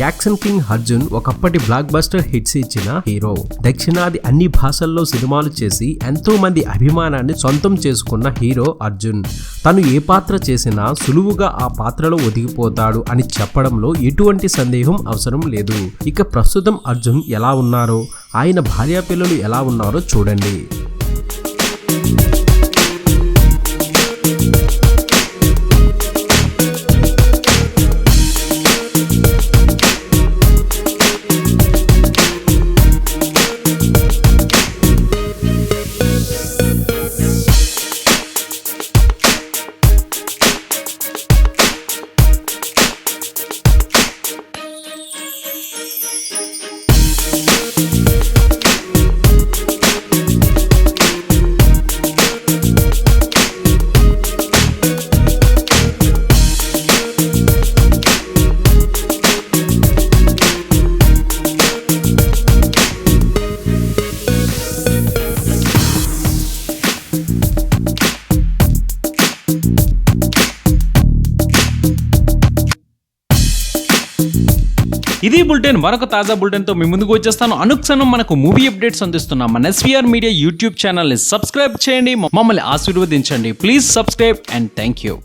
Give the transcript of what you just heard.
Action king Arjun ఒకప్పటి block buster hits ఇచ్చిన hero. దక్షిణాది అన్ని భాషల్లో సినిమాలు చేసి ఎంతో మంది అభిమానాన్ని సొంతం చేసుకున్న హీరో అర్జున్. తను ఏ పాత్ర చేసినా సులువుగా ఆ పాత్రలో ఒదిగిపోతాడు అని చెప్పడంలో ఎటువంటి సందేహం అవసరం లేదు. ఇక ప్రస్తుతం అర్జున్ ఎలా ఉన్నారో, ఆయన భార్యా పిల్లలు ఎలా ఉన్నారో చూడండి. ఇది బులెటిన్. మరొక తాజా బులెటిన్ తో మీ ముందుకు వచ్చేస్తాను. అనుక్షణం మనకు మూవీ అప్డేట్స్ అందిస్తున్నాం మన ఎస్వీఆర్ మీడియా యూట్యూబ్ ఛానల్ ని సబ్స్క్రైబ్ చేయండి, మమ్మల్ని ఆశీర్వదించండి. Please subscribe and thank you.